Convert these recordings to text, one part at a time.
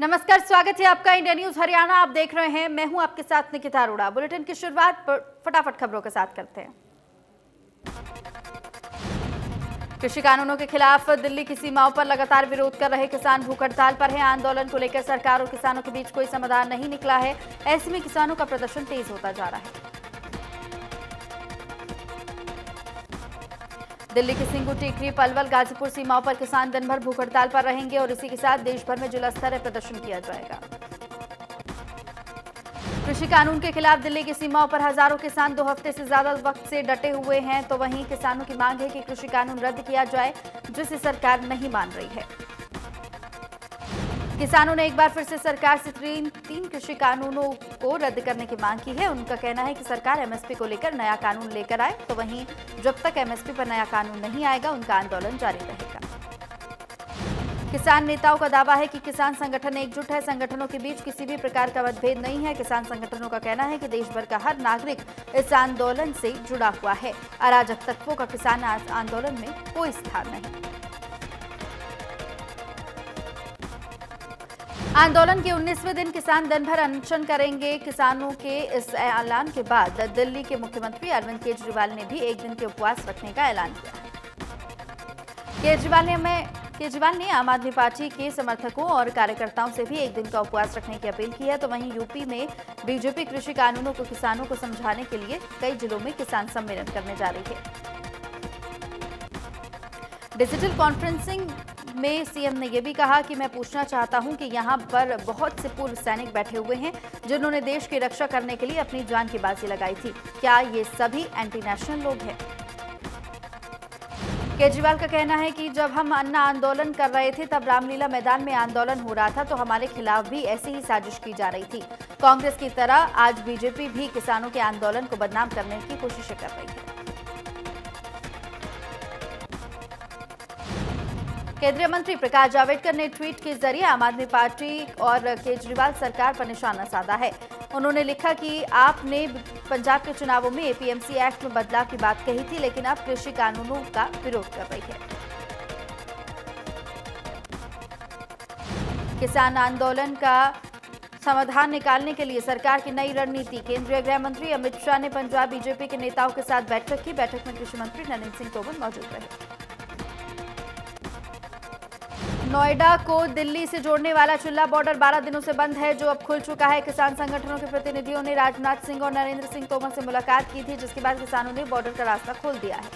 नमस्कार, स्वागत है आपका इंडिया न्यूज हरियाणा। आप देख रहे हैं, मैं हूं आपके साथ निकिता अरोड़ा। बुलेटिन की शुरुआत फटाफट खबरों के साथ करते हैं। कृषि कानूनों के खिलाफ दिल्ली की सीमाओं पर लगातार विरोध कर रहे किसान भूख हड़ताल पर हैं। आंदोलन को लेकर सरकार और किसानों के बीच कोई समाधान नहीं निकला है। ऐसे में किसानों का प्रदर्शन तेज होता जा रहा है। दिल्ली की सिंगू, टीकरी, पलवल, गाजीपुर सीमाओं पर किसान दिन भर भूख हड़ताल पर रहेंगे और इसी के साथ देश भर में जिला स्तरीय प्रदर्शन किया जाएगा। कृषि कानून के खिलाफ दिल्ली की सीमाओं पर हजारों किसान 2 हफ्ते से ज्यादा वक्त से डटे हुए हैं। तो वहीं किसानों की मांग है कि कृषि कानून रद्द किया जाए, जिसे सरकार नहीं मान रही है। किसानों ने एक बार फिर से सरकार से तीन कृषि कानूनों को रद्द करने की मांग की है। उनका कहना है कि सरकार एमएसपी को लेकर नया कानून लेकर आए। तो वहीं जब तक एमएसपी पर नया कानून नहीं आएगा, उनका आंदोलन जारी रहेगा। किसान नेताओं का दावा है कि किसान संगठन एकजुट है। संगठनों के बीच किसी भी प्रकार का मतभेद नहीं है। किसान संगठनों का कहना है कि देश भर का हर नागरिक इस आंदोलन से जुड़ा हुआ है। अराजक तत्वों का किसान आंदोलन में कोई स्थान नहीं। आंदोलन के 19वें दिन किसान दिन भर अनशन करेंगे। किसानों के इस ऐलान के बाद दिल्ली के मुख्यमंत्री अरविंद केजरीवाल ने भी एक दिन के उपवास रखने का ऐलान किया है। केजरीवाल ने आम आदमी पार्टी के समर्थकों और कार्यकर्ताओं से भी एक दिन का उपवास रखने की अपील की है। तो वहीं यूपी में बीजेपी कृषि कानूनों को किसानों को समझाने के लिए कई जिलों में किसान सम्मेलन करने जा रही है। डिजिटल कॉन्फ्रेंसिंग में सीएम ने यह भी कहा कि मैं पूछना चाहता हूं कि यहां पर बहुत से पूर्व सैनिक बैठे हुए हैं जिन्होंने देश की रक्षा करने के लिए अपनी जान की बाजी लगाई थी। क्या ये सभी एंटी नेशनल लोग हैं? केजरीवाल का कहना है कि जब हम अन्ना आंदोलन कर रहे थे तब रामलीला मैदान में आंदोलन हो रहा था, तो हमारे खिलाफ भी ऐसी ही साजिश की जा रही थी। कांग्रेस की तरह आज बीजेपी भी किसानों के आंदोलन को बदनाम करने की कोशिशें कर रही है। केंद्रीय मंत्री प्रकाश जावड़ेकर ने ट्वीट के जरिए आम आदमी पार्टी और केजरीवाल सरकार पर निशाना साधा है। उन्होंने लिखा कि आपने पंजाब के चुनावों में एपीएमसी एक्ट में बदलाव की बात कही थी, लेकिन अब कृषि कानूनों का विरोध कर रही है। किसान आंदोलन का समाधान निकालने के लिए सरकार की नई रणनीति। केंद्रीय गृह मंत्री अमित शाह ने पंजाब बीजेपी के नेताओं के साथ बैठक की। बैठक में कृषि मंत्री नरेंद्र सिंह तोमर मौजूद रहे। नोएडा को दिल्ली से जोड़ने वाला चिल्ला बॉर्डर 12 दिनों से बंद है, जो अब खुल चुका है। किसान संगठनों के प्रतिनिधियों ने राजनाथ सिंह और नरेंद्र सिंह तोमर से मुलाकात की थी, जिसके बाद किसानों ने बॉर्डर का रास्ता खोल दिया है।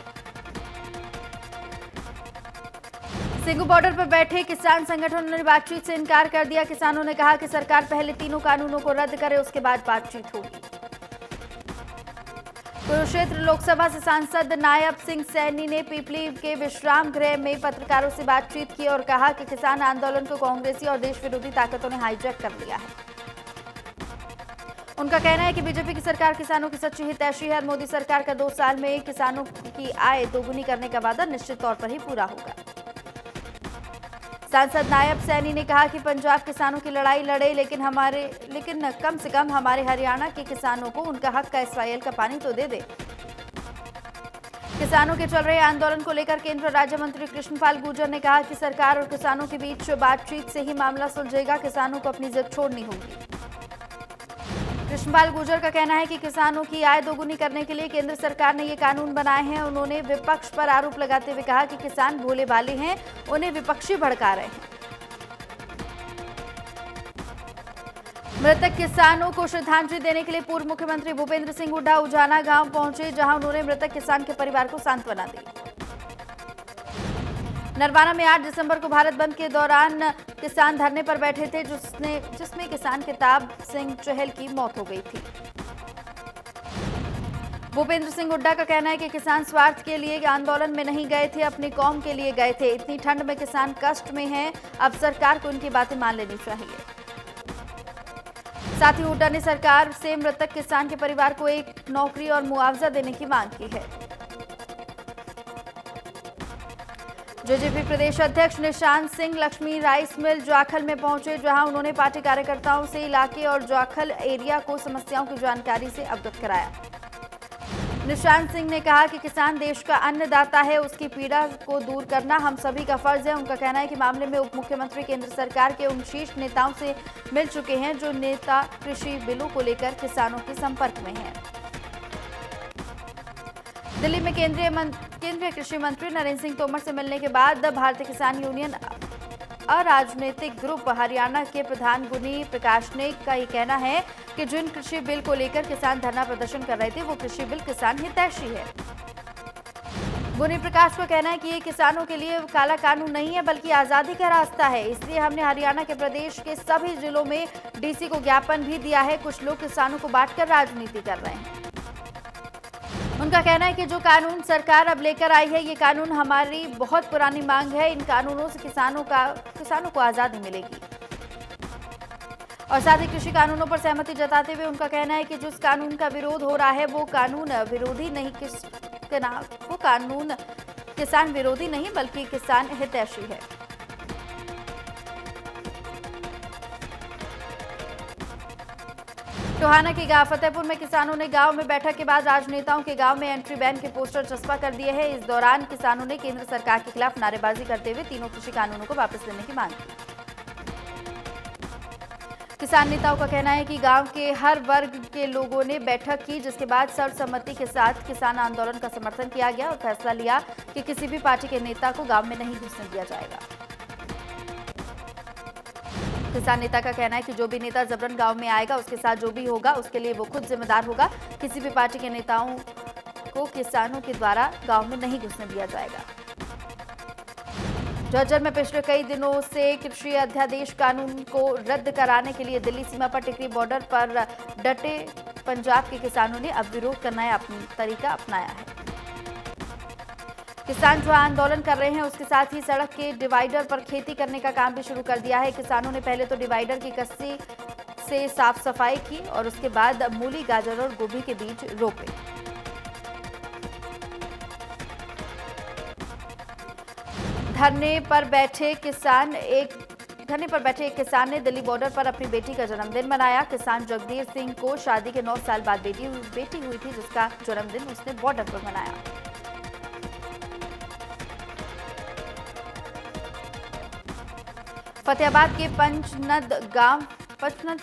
सिंगू बॉर्डर पर बैठे किसान संगठनों ने बातचीत से इनकार कर दिया। किसानों ने कहा कि सरकार पहले तीनों कानूनों को रद्द करे, उसके बाद बातचीत होगी। कुरुक्षेत्र लोकसभा से सांसद नायब सिंह सैनी ने पीपली के विश्राम गृह में पत्रकारों से बातचीत की और कहा कि किसान आंदोलन को कांग्रेसी और देश विरोधी ताकतों ने हाईजैक कर लिया है। उनका कहना है कि बीजेपी की सरकार किसानों की सच्ची हितैषी है। मोदी सरकार का 2 साल में किसानों की आय दोगुनी करने का वादा निश्चित तौर पर ही पूरा होगा। सांसद नायब सैनी ने कहा कि पंजाब किसानों की लड़ाई लड़े, लेकिन कम से कम हमारे हरियाणा के किसानों को उनका हक का एसवाईएल का पानी तो दे दे। किसानों के चल रहे आंदोलन को लेकर केंद्रीय राज्य मंत्री कृष्णपाल गुर्जर ने कहा कि सरकार और किसानों के बीच बातचीत से ही मामला सुलझेगा। किसानों को अपनी जिद छोड़नी होगी। कृष्णपाल गुर्जर का कहना है कि किसानों की आय दोगुनी करने के लिए केंद्र सरकार ने ये कानून बनाए हैं। उन्होंने विपक्ष पर आरोप लगाते हुए कहा कि किसान भोले भाले हैं, उन्हें विपक्षी भड़का रहे हैं। मृतक किसानों को श्रद्धांजलि देने के लिए पूर्व मुख्यमंत्री भूपेंद्र सिंह हुड्डा उजाना गांव पहुंचे, जहां उन्होंने मृतक किसान के परिवार को सांत्वना दी। नरवाना में 8 दिसंबर को भारत बंद के दौरान किसान धरने पर बैठे थे, जिसमें किसान किताब सिंह चहल की मौत हो गई थी। भूपेंद्र सिंह हुड्डा का कहना है कि किसान स्वार्थ के लिए आंदोलन में नहीं गए थे, अपनी कौम के लिए गए थे। इतनी ठंड में किसान कष्ट में हैं, अब सरकार को उनकी बातें मान लेनी चाहिए। साथ ही हुड्डा ने सरकार से मृतक किसान के परिवार को एक नौकरी और मुआवजा देने की मांग की है। जेजेपी प्रदेश अध्यक्ष निशांत सिंह लक्ष्मी राइस मिल जाखल में पहुंचे, जहां उन्होंने पार्टी कार्यकर्ताओं से इलाके और जाखल एरिया को समस्याओं की जानकारी से अवगत कराया। निशांत सिंह ने कहा कि किसान देश का अन्नदाता है, उसकी पीड़ा को दूर करना हम सभी का फर्ज है। उनका कहना है कि मामले में उप मुख्यमंत्री केंद्र सरकार के उन शीर्ष नेताओं से मिल चुके हैं जो नेता कृषि बिलों को लेकर किसानों के संपर्क में हैं। दिल्ली में केंद्रीय कृषि मंत्री नरेंद्र सिंह तोमर से मिलने के बाद भारतीय किसान यूनियन अराजनीतिक ग्रुप हरियाणा के प्रधान गुनी प्रकाश ने का ये कहना है कि जिन कृषि बिल को लेकर किसान धरना प्रदर्शन कर रहे थे वो कृषि बिल किसान हितैषी है। गुनी प्रकाश का कहना है कि ये किसानों के लिए काला कानून नहीं है बल्कि आजादी का रास्ता है, इसलिए हमने हरियाणा के प्रदेश के सभी जिलों में डीसी को ज्ञापन भी दिया है। कुछ लोग किसानों को बांटकर राजनीति कर रहे हैं। उनका कहना है कि जो कानून सरकार अब लेकर आई है ये कानून हमारी बहुत पुरानी मांग है, इन कानूनों से किसानों को आजादी मिलेगी। और साथ ही कृषि कानूनों पर सहमति जताते हुए उनका कहना है कि जिस कानून का विरोध हो रहा है वो कानून विरोधी नहीं, वो कानून किसान विरोधी नहीं बल्कि किसान हितैषी है। टोहाना के गांव फतेहपुर में किसानों ने गांव में बैठक के बाद राजनेताओं के गांव में एंट्री बैन के पोस्टर चस्पा कर दिए हैं। इस दौरान किसानों ने केंद्र सरकार के खिलाफ नारेबाजी करते हुए तीनों कृषि कानूनों को वापस लेने की मांग की। किसान नेताओं का कहना है कि गांव के हर वर्ग के लोगों ने बैठक की, जिसके बाद सर्वसम्मति के साथ किसान आंदोलन का समर्थन किया गया और फैसला लिया कि किसी भी पार्टी के नेता को गांव में नहीं घुसने दिया जाएगा। किसान नेता का कहना है कि जो भी नेता जबरन गांव में आएगा उसके साथ जो भी होगा उसके लिए वो खुद जिम्मेदार होगा। किसी भी पार्टी के नेताओं को किसानों के द्वारा गांव में नहीं घुसने दिया जाएगा। झज्जर में पिछले कई दिनों से कृषि अध्यादेश कानून को रद्द कराने के लिए दिल्ली सीमा पर टिकरी बॉर्डर पर डटे पंजाब के किसानों ने अब विरोध करना है अपना तरीका अपनाया है। किसान जो आंदोलन कर रहे हैं उसके साथ ही सड़क के डिवाइडर पर खेती करने का काम भी शुरू कर दिया है। किसानों ने पहले तो डिवाइडर की कस्सी से साफ सफाई की और उसके बाद मूली, गाजर और गोभी के बीज रोपे। धरने पर बैठे एक किसान ने दिल्ली बॉर्डर पर अपनी बेटी का जन्मदिन मनाया। किसान जगदीर सिंह को शादी के 9 साल बाद बेटी हुई थी, जिसका जन्मदिन उसने बॉर्डर पर मनाया। फतेहाबाद के पंचनद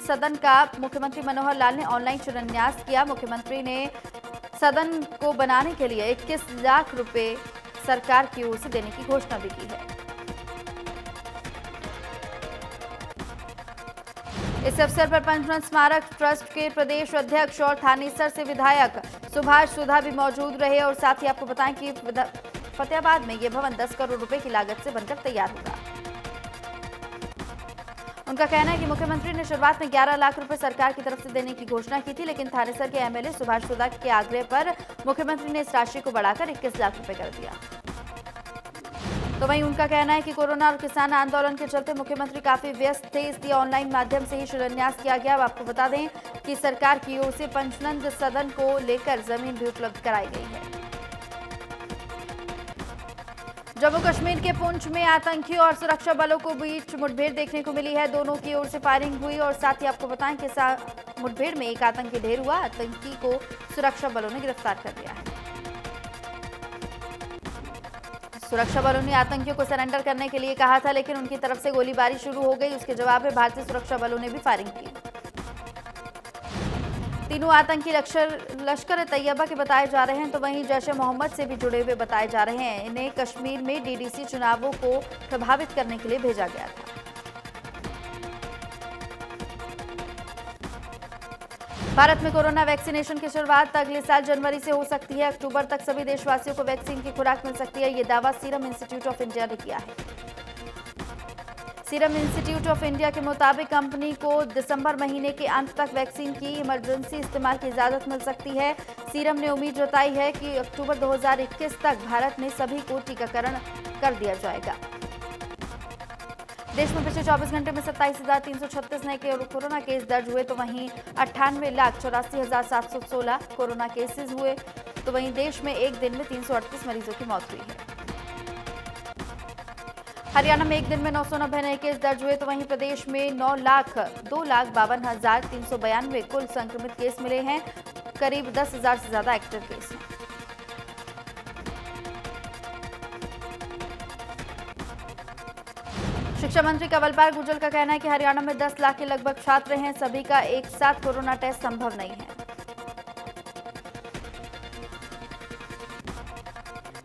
सदन का मुख्यमंत्री मनोहर लाल ने ऑनलाइन शिलान्यास किया। मुख्यमंत्री ने सदन को बनाने के लिए 21 लाख रुपए सरकार की ओर से देने की घोषणा भी की है। इस अवसर पर पंचनद स्मारक ट्रस्ट के प्रदेश अध्यक्ष और थानेसर से विधायक सुभाष सुधा भी मौजूद रहे और साथ ही आपको बताएं कि फतेहाबाद में यह भवन 10 करोड़ रुपए की लागत से बनकर तैयार होगा। उनका कहना है कि मुख्यमंत्री ने शुरुआत में 11 लाख रुपए सरकार की तरफ से देने की घोषणा की थी, लेकिन थानेसर के एमएलए सुभाष सुधा के आग्रह पर मुख्यमंत्री ने इस राशि को बढ़ाकर 21 लाख रुपए कर दिया। तो वहीं उनका कहना है कि कोरोना और किसान आंदोलन के चलते मुख्यमंत्री काफी व्यस्त थे, इसलिए ऑनलाइन माध्यम से ही शिलान्यास किया गया। अब आपको बता दें कि सरकार की ओर से पंचनद सदन को लेकर जमीन भी उपलब्ध कराई गई है। जम्मू कश्मीर के पुंछ में आतंकियों और सुरक्षा बलों को बीच मुठभेड़ देखने को मिली है। दोनों की ओर से फायरिंग हुई और साथ ही आपको बताएं कि मुठभेड़ में एक आतंकी ढेर हुआ। आतंकी को सुरक्षा बलों ने गिरफ्तार कर लिया है। सुरक्षा बलों ने आतंकियों को सरेंडर करने के लिए कहा था, लेकिन उनकी तरफ से गोलीबारी शुरू हो गई। उसके जवाब में भारतीय सुरक्षा बलों ने भी फायरिंग की। तीनों आतंकी लश्कर तैयबा के बताए जा रहे हैं, तो वहीं जैश ए मोहम्मद से भी जुड़े हुए बताए जा रहे हैं। इन्हें कश्मीर में डीडीसी चुनावों को प्रभावित करने के लिए भेजा गया था। भारत में कोरोना वैक्सीनेशन की शुरुआत अगले साल जनवरी से हो सकती है। अक्टूबर तक सभी देशवासियों को वैक्सीन की खुराक मिल सकती है, ये दावा सीरम इंस्टीट्यूट ऑफ इंडिया ने किया है। सीरम इंस्टीट्यूट ऑफ इंडिया के मुताबिक कंपनी को दिसंबर महीने के अंत तक वैक्सीन की इमरजेंसी इस्तेमाल की इजाजत मिल सकती है। सीरम ने उम्मीद जताई है कि अक्टूबर 2021 तक भारत में सभी को टीकाकरण कर दिया जाएगा। देश में पिछले 24 घंटे में 27,336 नए कोरोना केस दर्ज हुए, तो वहीं 98,84,716 कोरोना केसेस हुए। तो वहीं देश में एक दिन में 338 मरीजों की मौत हुई है। हरियाणा में एक दिन में 990 नए केस दर्ज हुए, तो वहीं प्रदेश में 2,52,392 कुल संक्रमित केस मिले हैं। करीब 10,000 से ज्यादा एक्टिव केस हैं। शिक्षा मंत्री कंवरपाल गुर्जर का कहना है कि हरियाणा में 10 लाख के लगभग छात्र हैं, सभी का एक साथ कोरोना टेस्ट संभव नहीं है।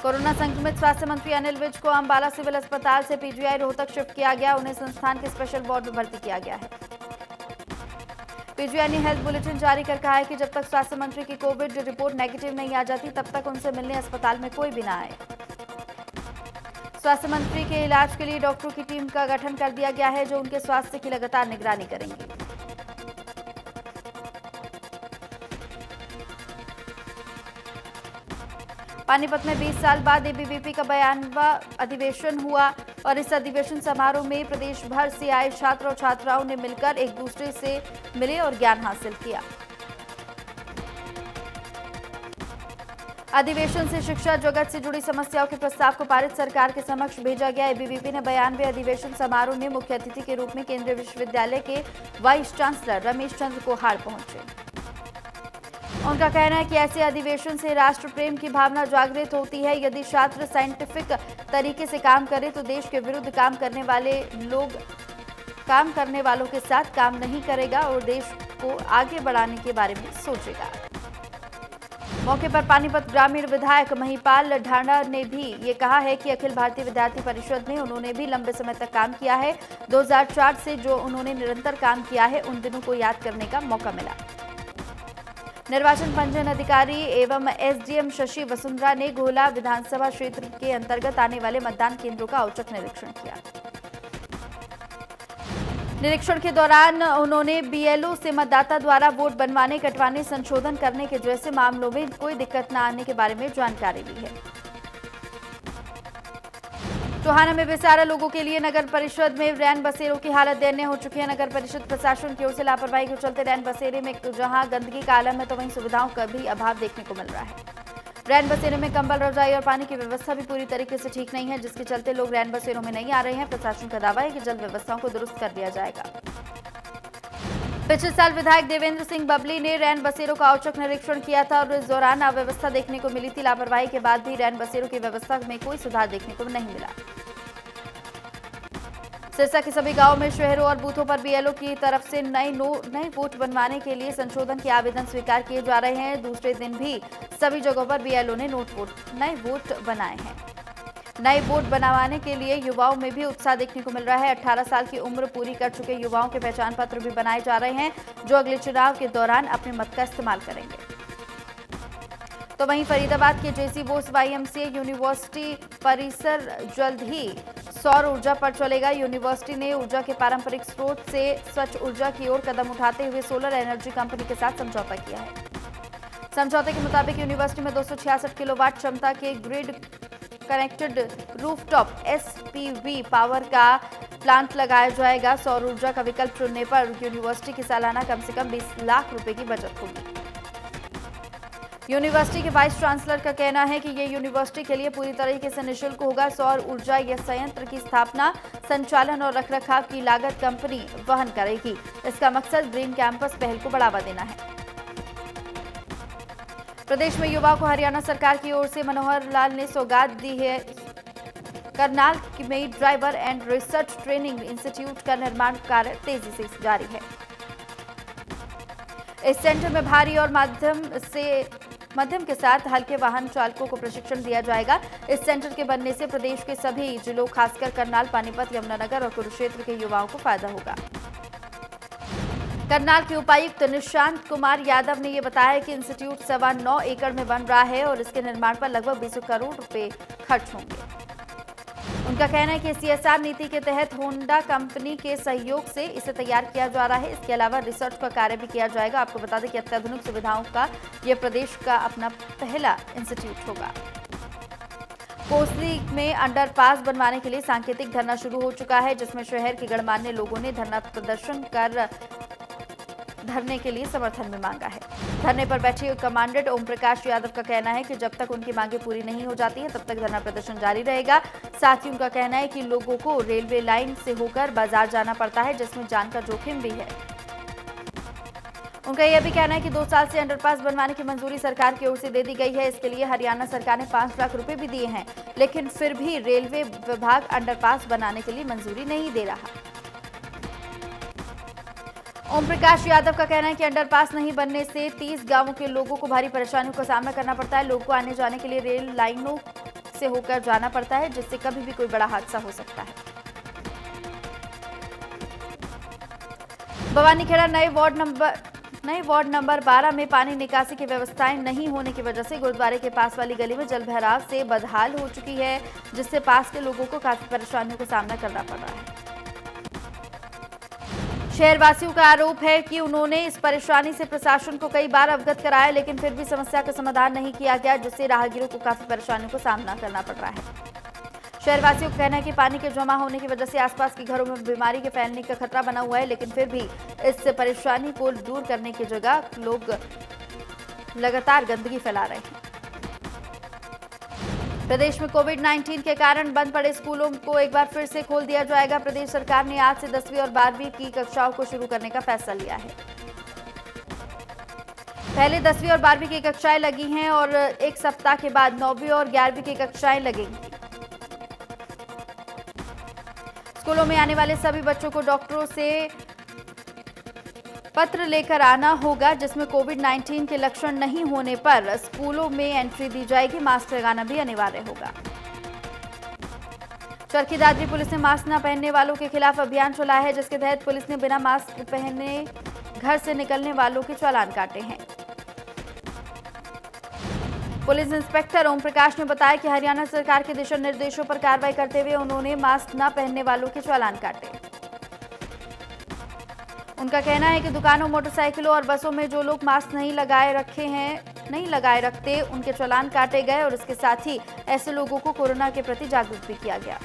कोरोना संक्रमित स्वास्थ्य मंत्री अनिल विज को अंबाला सिविल अस्पताल से पीजीआई रोहतक शिफ्ट किया गया। उन्हें संस्थान के स्पेशल वार्ड में भर्ती किया गया है। पीजीआई ने हेल्थ बुलेटिन जारी कर कहा है कि जब तक स्वास्थ्य मंत्री की कोविड रिपोर्ट नेगेटिव नहीं आ जाती तब तक उनसे मिलने अस्पताल में कोई भी न आए। स्वास्थ्य मंत्री के इलाज के लिए डॉक्टरों की टीम का गठन कर दिया गया है जो उनके स्वास्थ्य की लगातार निगरानी करेंगी। पानीपत में 20 साल बाद एबीवीपी का 92वां अधिवेशन हुआ और इस अधिवेशन समारोह में प्रदेश भर से आए छात्र और छात्राओं ने मिलकर एक दूसरे से मिले और ज्ञान हासिल किया। अधिवेशन से शिक्षा जगत से जुड़ी समस्याओं के प्रस्ताव को पारित सरकार के समक्ष भेजा गया। एबीवीपी ने 92वें अधिवेशन समारोह में मुख्य अतिथि के रूप में केंद्रीय विश्वविद्यालय के वाइस चांसलर रमेश चंद्र कोहाड़ पहुंचे। उनका कहना है कि ऐसे अधिवेशन से राष्ट्र प्रेम की भावना जागृत होती है। यदि छात्र साइंटिफिक तरीके से काम करें तो देश के विरुद्ध काम करने वालों के साथ काम नहीं करेगा और देश को आगे बढ़ाने के बारे में सोचेगा। मौके पर पानीपत ग्रामीण विधायक महिपाल ढांडा ने भी ये कहा है कि अखिल भारतीय विद्यार्थी परिषद में उन्होंने भी लंबे समय तक काम किया है। 2004 से जो उन्होंने निरंतर काम किया है उन दिनों को याद करने का मौका मिला। निर्वाचन पंजीयन अधिकारी एवं एसडीएम शशि वसुंधरा ने गोला विधानसभा क्षेत्र के अंतर्गत आने वाले मतदान केंद्रों का औचक निरीक्षण किया। निरीक्षण के दौरान उन्होंने बीएलओ से मतदाता द्वारा वोट बनवाने, कटवाने, संशोधन करने के जैसे मामलों में कोई दिक्कत न आने के बारे में जानकारी ली है। टोहाना में बेसहारा लोगों के लिए नगर परिषद में रैन बसेरों की हालत दयनीय हो चुकी है। नगर परिषद प्रशासन की ओर से लापरवाही के चलते रैन बसेरे में जहां गंदगी का आलम है तो वहीं सुविधाओं का भी अभाव देखने को मिल रहा है। रैन बसेरे में कंबल, रजाई और पानी की व्यवस्था भी पूरी तरीके से ठीक नहीं है, जिसके चलते लोग रैन बसेरों में नहीं आ रहे हैं। प्रशासन का दावा है कि जल्द व्यवस्थाओं को दुरुस्त कर दिया जाएगा। पिछले साल विधायक देवेंद्र सिंह बबली ने रैन बसेरों का औचक निरीक्षण किया था और इस दौरान अव्यवस्था देखने को मिली थी। लापरवाही के बाद भी रैन बसेरों की व्यवस्था में कोई सुधार देखने को नहीं मिला। सिरसा के सभी गांवों में शहरों और बूथों पर बीएलओ की तरफ से नए वोट बनवाने के लिए संशोधन के आवेदन स्वीकार किए जा रहे हैं। दूसरे दिन भी सभी जगहों पर बीएलओ ने नए वोट बनाए हैं। नए वोट बनवाने के लिए युवाओं में भी उत्साह देखने को मिल रहा है। 18 साल की उम्र पूरी कर चुके युवाओं के पहचान पत्र भी बनाए जा रहे हैं जो अगले चुनाव के दौरान अपने मत का इस्तेमाल करेंगे। तो वहीं फरीदाबाद के जेसी बोस वाईएमसीए यूनिवर्सिटी परिसर जल्द ही सौर ऊर्जा पर चलेगा। यूनिवर्सिटी ने ऊर्जा के पारंपरिक स्रोत से स्वच्छ ऊर्जा की ओर कदम उठाते हुए सोलर एनर्जी कंपनी के साथ समझौता किया है। समझौते के मुताबिक यूनिवर्सिटी में 266 किलोवाट क्षमता के grid connected rooftop SPV power का प्लांट लगाया जाएगा। सौर ऊर्जा का विकल्प चुनने पर यूनिवर्सिटी की सालाना कम से कम 20 लाख रुपए की बचत होगी। यूनिवर्सिटी के वाइस चांसलर का कहना है कि ये यूनिवर्सिटी के लिए पूरी तरीके से निःशुल्क होगा। सौर ऊर्जा या संयंत्र की स्थापना, संचालन और रखरखाव की लागत कंपनी वहन करेगी। इसका मकसद ग्रीन कैंपस पहल को बढ़ावा देना है। प्रदेश में युवाओं को हरियाणा सरकार की ओर से मनोहर लाल ने सौगात दी है। करनाल में driver and research training institute का निर्माण कार्य तेजी से जारी है। इस सेंटर में भारी और मध्यम के साथ हल्के वाहन चालकों को प्रशिक्षण दिया जाएगा। इस सेंटर के बनने से प्रदेश के सभी जिलों, खासकर करनाल, पानीपत, यमुनानगर और कुरुक्षेत्र के युवाओं को फायदा होगा। करनाल के उपायुक्त निशांत कुमार यादव ने यह बताया कि इंस्टीट्यूट 9.25 एकड़ में बन रहा है और इसके निर्माण पर लगभग 20 करोड़ रुपए खर्च होंगे। उनका कहना है कि सीएसआर नीति के तहत होंडा कंपनी के सहयोग से इसे तैयार किया जा रहा है। इसके अलावा रिसर्च का कार्य भी किया जाएगा। आपको बता दें कि अत्याधुनिक सुविधाओं का यह प्रदेश का अपना पहला इंस्टीट्यूट होगा। कोसली में अंडरपास बनवाने के लिए सांकेतिक धरना शुरू हो चुका है, जिसमें शहर के गणमान्य लोगों ने धरना प्रदर्शन कर धरने के लिए समर्थन में मांगा है। धरने पर बैठे कमांडेंट ओम प्रकाश यादव का कहना है कि जब तक उनकी मांगे पूरी नहीं हो जाती है तब तक धरना प्रदर्शन जारी रहेगा। साथ ही उनका कहना है कि लोगों को रेलवे लाइन से होकर बाजार जाना पड़ता है, जिसमें जान का जोखिम भी है। उनका यह भी कहना है कि 2 साल से अंडरपास बनवाने की मंजूरी सरकार की ओर से दे दी गई है। इसके लिए हरियाणा सरकार ने 5 लाख रुपए भी दिए हैं, लेकिन फिर भी रेलवे विभाग अंडरपास बनाने के लिए मंजूरी नहीं दे रहा। ओम प्रकाश यादव का कहना है कि अंडरपास नहीं बनने से 30 गांवों के लोगों को भारी परेशानियों का सामना करना पड़ता है। लोगों को आने जाने के लिए रेल लाइनों से होकर जाना पड़ता है, जिससे कभी भी कोई बड़ा हादसा हो सकता है। भवानीखेड़ा नए वार्ड नंबर 12 में पानी निकासी की व्यवस्थाएं नहीं होने की वजह से गुरुद्वारे के पास वाली गली में जल भराव से बदहाल हो चुकी है, जिससे पास के लोगों को काफी परेशानियों का सामना करना पड़ रहा है। शहरवासियों का आरोप है कि उन्होंने इस परेशानी से प्रशासन को कई बार अवगत कराया, लेकिन फिर भी समस्या का समाधान नहीं किया गया, जिससे राहगीरों को काफी परेशानियों का सामना करना पड़ रहा है। शहरवासियों का कहना है कि पानी के जमा होने की वजह से आसपास के घरों में बीमारी के फैलने का खतरा बना हुआ है, लेकिन फिर भी इस परेशानी को दूर करने की जगह लोग लगातार गंदगी फैला रहे हैं। प्रदेश में कोविड-19 के कारण बंद पड़े स्कूलों को एक बार फिर से खोल दिया जाएगा। प्रदेश सरकार ने आज से 10वीं और 12वीं की कक्षाओं को शुरू करने का फैसला लिया है। पहले 10वीं और 12वीं की कक्षाएं लगी हैं और एक सप्ताह के बाद 9वीं और 11वीं की कक्षाएं लगेंगी। स्कूलों में आने वाले सभी बच्चों को डॉक्टरों से पत्र लेकर आना होगा, जिसमें कोविड-19 के लक्षण नहीं होने पर स्कूलों में एंट्री दी जाएगी। मास्क लगाना भी अनिवार्य होगा। चरखी दादरी पुलिस ने मास्क न पहनने वालों के खिलाफ अभियान चलाया है, जिसके तहत पुलिस ने बिना मास्क पहने घर से निकलने वालों के चालान काटे हैं। पुलिस इंस्पेक्टर ओम प्रकाश ने बताया कि हरियाणा सरकार के दिशा निर्देशों पर कार्रवाई करते हुए उन्होंने मास्क न पहनने वालों के चालान काटे। उनका कहना है कि दुकानों, मोटरसाइकिलों और बसों में जो लोग मास्क नहीं लगाए रखते, उनके चालान काटे गए और इसके साथ ही ऐसे लोगों को कोरोना के प्रति जागरूक भी किया गया।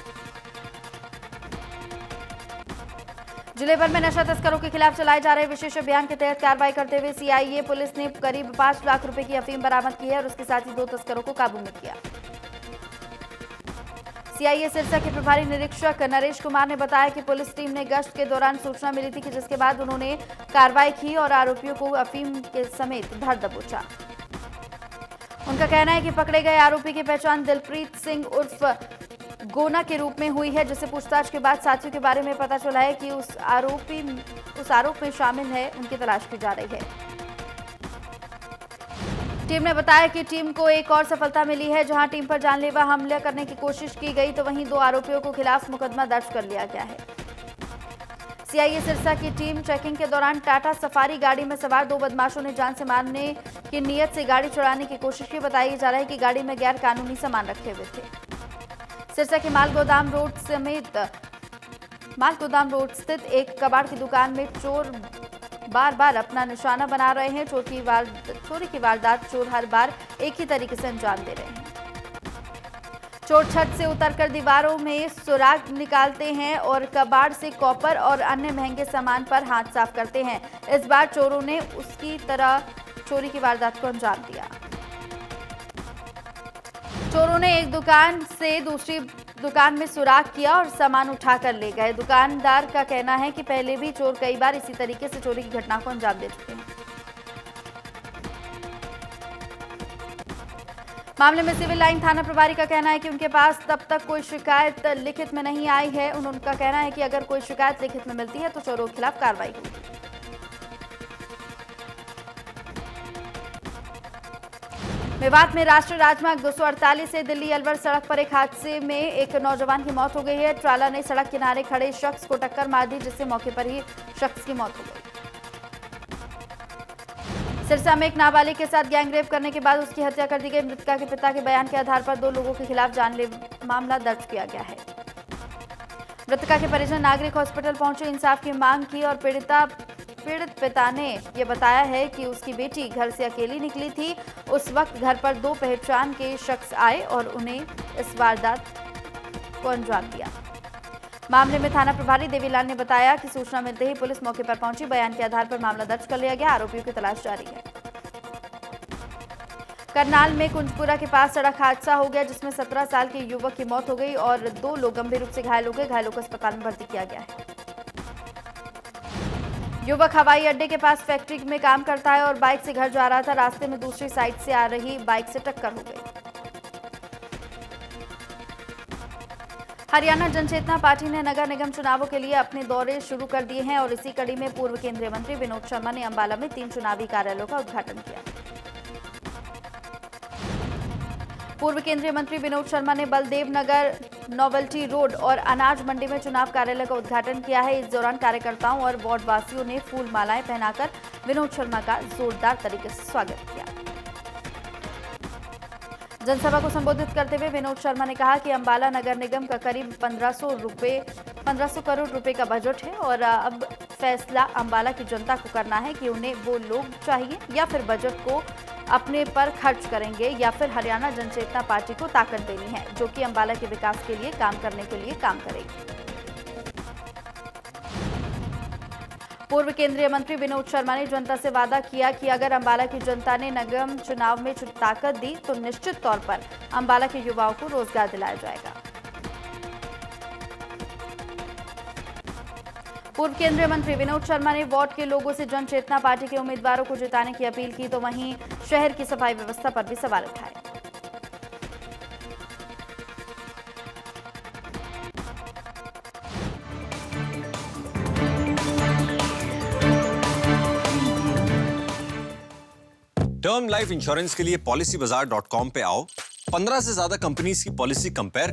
जिले भर में नशा तस्करों के खिलाफ चलाए जा रहे विशेष अभियान के तहत कार्रवाई करते हुए सीआईए पुलिस ने करीब 5 लाख रुपए की अफीम बरामद की है और उसके साथ ही 2 तस्करों को काबू में किया। सीआईए सिरसा के प्रभारी निरीक्षक नरेश कुमार ने बताया कि पुलिस टीम ने गश्त के दौरान सूचना मिली थी, कि जिसके बाद उन्होंने कार्रवाई की और आरोपियों को अफीम के समेत धर दबोचा। उनका कहना है कि पकड़े गए आरोपी की पहचान दिलप्रीत सिंह उर्फ गोना के रूप में हुई है, जिससे पूछताछ के बाद साथियों के बारे में पता चला है कि उस आरोप में शामिल है, उनकी तलाश की जा रही है। टीम ने बताया कि टीम को एक और सफलता मिली है, जहां टीम पर जानलेवा हमला करने की कोशिश की गई, तो वहीं 2 आरोपियों को खिलाफ मुकदमा दर्ज कर लिया गया है। सीआईए सिरसा की टीम चेकिंग के दौरान टाटा सफारी गाड़ी में सवार 2 बदमाशों ने जान से मारने की नीयत से गाड़ी चुराने की कोशिश की। बताया जा रहा है कि गाड़ी में गैर कानूनी सामान रखे हुए थे। सिरसा के मालगोदाम रोड स्थित एक कबाड़ की दुकान में चोर बार बार अपना निशाना बना रहे हैं। चोरी की वारदात चोर हर बार एक ही तरीके से अंजाम दे रहे हैं। चोर छत से उतरकर दीवारों में सुराग निकालते हैं और कबाड़ से कॉपर और अन्य महंगे सामान पर हाथ साफ करते हैं। इस बार चोरों ने उसकी तरह चोरी की वारदात को अंजाम दिया। चोरों ने एक दुकान से दूसरी दुकान में सुराग किया और सामान उठाकर ले गए। दुकानदार का कहना है कि पहले भी चोर कई बार इसी तरीके से चोरी की घटना को अंजाम दे चुके हैं। मामले में सिविल लाइन थाना प्रभारी का कहना है कि उनके पास तब तक कोई शिकायत लिखित में नहीं आई है। उनका कहना है कि अगर कोई शिकायत लिखित में मिलती है तो चोरों के खिलाफ कार्रवाई होगी। मेवात में राष्ट्रीय राजमार्ग 248 से दिल्ली अलवर सड़क पर एक हादसे में एक नौजवान की मौत हो गई है। ट्राला ने सड़क किनारे खड़े शख्स को टक्कर मार दी, जिससे मौके पर ही शख्स की मौत हो गई। सिरसा में एक नाबालिग के साथ गैंगरेप करने के बाद उसकी हत्या कर दी गई। मृतका के पिता के बयान के आधार पर 2 लोगों के खिलाफ जानलेवा मामला दर्ज किया गया है। मृतका के परिजन नागरिक हॉस्पिटल पहुंचे, इंसाफ की मांग की और पीड़ित पिता ने यह बताया है कि उसकी बेटी घर से अकेली निकली थी। उस वक्त घर पर 2 पहचान के शख्स आए और उन्हें इस वारदात को अंजाम दिया। मामले में थाना प्रभारी देवीलाल ने बताया कि सूचना मिलते ही पुलिस मौके पर पहुंची। बयान के आधार पर मामला दर्ज कर लिया गया। आरोपियों की तलाश जारी है। करनाल में कुंजपुरा के पास सड़क हादसा हो गया, जिसमें 17 साल के युवक की मौत हो गई और 2 लोग गंभीर रूप से घायल हो गए। घायलों को अस्पताल में भर्ती किया गया है। युवक हवाई अड्डे के पास फैक्ट्री में काम करता है और बाइक से घर जा रहा था। रास्ते में दूसरी साइड से आ रही बाइक से टक्कर हो गई। हरियाणा जनचेतना पार्टी ने नगर निगम चुनावों के लिए अपने दौरे शुरू कर दिए हैं और इसी कड़ी में पूर्व केंद्रीय मंत्री विनोद शर्मा ने अंबाला में 3 चुनावी कार्यालयों का उद्घाटन किया। पूर्व केंद्रीय मंत्री विनोद शर्मा ने बलदेव नगर, नोवेल्टी रोड और अनाज मंडी में चुनाव कार्यालय का उद्घाटन किया है। इस दौरान कार्यकर्ताओं और वार्ड वासियों ने फूल मालाएं पहनाकर विनोद शर्मा का जोरदार तरीके से स्वागत किया। जनसभा को संबोधित करते हुए विनोद शर्मा ने कहा कि अंबाला नगर निगम का करीब 1500 करोड़ रुपए का बजट है और अब फैसला अंबाला की जनता को करना है कि उन्हें वो लोग चाहिए या फिर बजट को अपने पर खर्च करेंगे या फिर हरियाणा जनचेतना पार्टी को ताकत देनी है जो कि अंबाला के विकास के लिए काम करने के लिए काम करेगी। पूर्व केंद्रीय मंत्री विनोद शर्मा ने जनता से वादा किया कि अगर अंबाला की जनता ने निगम चुनाव में ताकत दी तो निश्चित तौर पर अंबाला के युवाओं को रोजगार दिलाया जाएगा। पूर्व केंद्रीय मंत्री विनोद शर्मा ने वार्ड के लोगों से जनचेतना पार्टी के उम्मीदवारों को जिताने की अपील की तो वहीं शहर की सफाई व्यवस्था पर भी सवाल उठाए। टर्म लाइफ इंश्योरेंस के लिए policybazaar.com पे आओ, 15 से ज्यादा कंपनीज की पॉलिसी कंपेयर